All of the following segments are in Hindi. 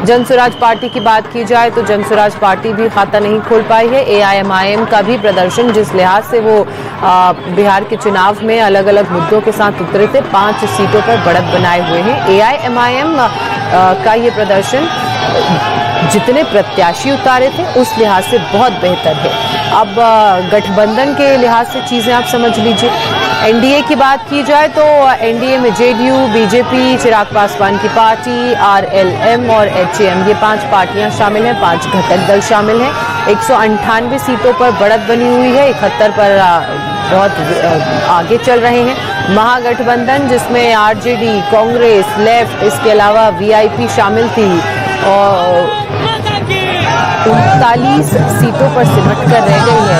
जनसुराज पार्टी की बात की जाए तो जनसुराज पार्टी भी खाता नहीं खोल पाई है। एआईएमआईएम का भी प्रदर्शन जिस लिहाज से वो बिहार के चुनाव में अलग अलग मुद्दों के साथ उतरे थे, 5 सीटों पर बढ़त बनाए हुए हैं। एआईएमआईएम का ये प्रदर्शन जितने प्रत्याशी उतारे थे उस लिहाज से बहुत बेहतर है। अब गठबंधन के लिहाज से चीजें आप समझ लीजिए। एनडीए की बात की जाए तो एनडीए में जेडीयू, बीजेपी, चिराग पासवान की पार्टी, आरएलएम और एचएएम, ये 5 पार्टियां शामिल हैं, 5 घटक दल शामिल हैं। 198 सीटों पर बढ़त बनी हुई है, 71 पर बहुत आगे चल रहे हैं। महागठबंधन जिसमें आरजेडी, कांग्रेस, लेफ्ट, इसके अलावा वीआईपी शामिल थी और 39 सीटों पर सिमट कर रह गई है।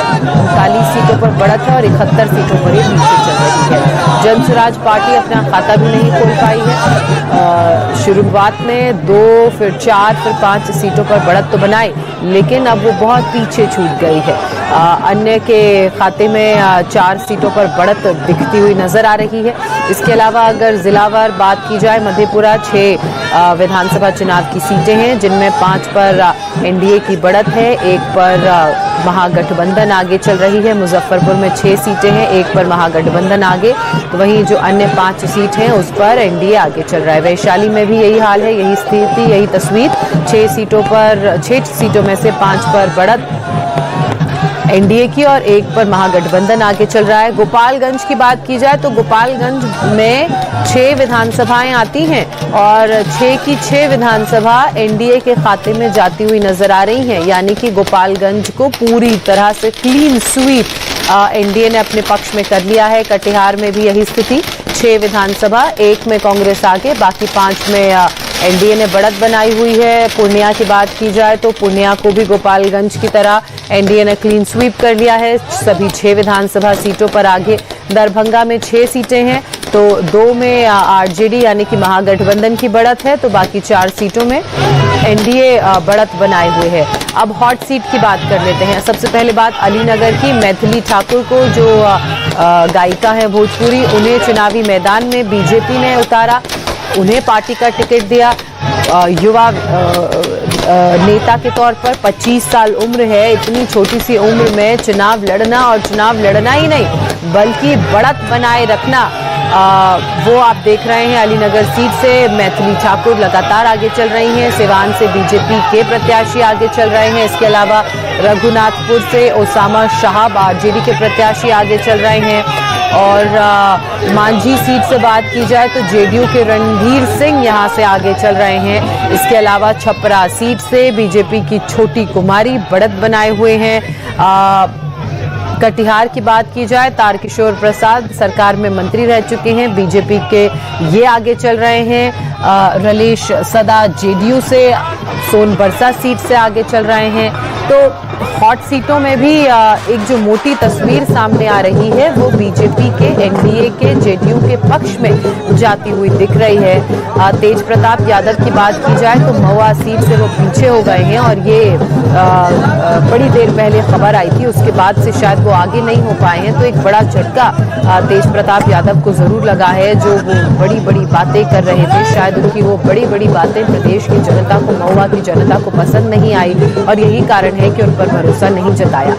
39 सीटों पर बढ़त है और 71 सीटों पर ये पीछे चल रही है। जनसुराज पार्टी अपना खाता भी नहीं खोल पाई है। शुरुआत में 2, फिर 4, फिर 5 सीटों पर बढ़त तो बनाई, लेकिन अब वो बहुत पीछे छूट गई है। अन्य के खाते में 4 सीटों पर बढ़त दिखती हुई नजर आ रही है। इसके अलावा अगर जिलावार बात की जाए, मधेपुरा 6 विधानसभा चुनाव की सीटें हैं, जिनमें 5 पर एनडीए की बढ़त है, 1 पर महागठबंधन आगे चल रही है। मुजफ्फरपुर में 6 सीटें हैं, 1 पर महागठबंधन आगे, तो वहीं जो अन्य 5 सीट हैं उस पर एनडीए आगे चल रहा है। वैशाली में भी यही हाल है, यही स्थिति, यही तस्वीर। 6 सीटों में से 5 पर बढ़त एनडीए की और 1 पर महागठबंधन आगे चल रहा है। गोपालगंज की बात की जाए तो गोपालगंज में 6 विधानसभाएं आती हैं और 6 की 6 विधानसभा एनडीए के खाते में जाती हुई नजर आ रही हैं, यानी कि गोपालगंज को पूरी तरह से क्लीन स्वीप एनडीए ने अपने पक्ष में कर लिया है। कटिहार में भी यही स्थिति, 6 विधानसभा, 1 में कांग्रेस आगे, बाकी 5 में एनडीए ने बढ़त बनाई हुई है। पूर्णिया की बात की जाए तो पूर्णिया को भी गोपालगंज की तरह एनडीए ने क्लीन स्वीप कर लिया है, सभी 6 विधानसभा सीटों पर आगे। दरभंगा में 6 सीटें हैं, तो 2 में आरजेडी यानी कि महागठबंधन की बढ़त है, तो बाकी 4 सीटों में एनडीए बढ़त बनाए हुए है। अब हॉट सीट की बात कर लेते हैं। सबसे पहले बात अलीनगर की। मैथिली ठाकुर को, जो गायिका है भोजपुरी, उन्हें चुनावी मैदान में बीजेपी ने उतारा, उन्हें पार्टी का टिकट दिया। युवा नेता के तौर पर 25 साल उम्र है, इतनी छोटी सी उम्र में चुनाव लड़ना, और चुनाव लड़ना ही नहीं बल्कि बढ़त बनाए रखना, वो आप देख रहे हैं। अलीनगर सीट से मैथिली ठाकुर लगातार आगे चल रही हैं, सिवान से बीजेपी के प्रत्याशी आगे चल रहे हैं, इसके अलावा रघुनाथपुर से ओसामा शाहब आरजेडी के प्रत्याशी आगे चल रहे हैं, और मांझी सीट से बात की जाए तो जेडीयू के रणधीर सिंह यहां से आगे चल रहे हैं। इसके अलावा छपरा सीट से बीजेपी की छोटी कुमारी बढ़त बनाए हुए हैं। कटिहार की बात की जाए, तारकिशोर प्रसाद सरकार में मंत्री रह चुके हैं, बीजेपी के ये आगे चल रहे हैं। रलेश सदा जेडीयू से सोनबरसा सीट से आगे चल रहे हैं। तो हॉट सीटों में भी एक जो मोटी तस्वीर सामने आ रही है वो बीजेपी के, एनडीए के, जेडीयू के पक्ष में जाती हुई दिख रही है। तेज प्रताप यादव की बात की जाए तो महुआ सीट से वो पीछे हो गए हैं, और ये बड़ी देर पहले खबर आई थी, उसके बाद से शायद वो आगे नहीं हो पाए हैं। तो एक बड़ा झटका तेज प्रताप यादव को जरूर लगा है। जो वो बड़ी बड़ी बातें कर रहे थे, शायद उनकी वो बड़ी बड़ी बातें प्रदेश की जनता को, महुआ की जनता को पसंद नहीं आई, और यही कारण है कि उन पर भरोसा नहीं जताया।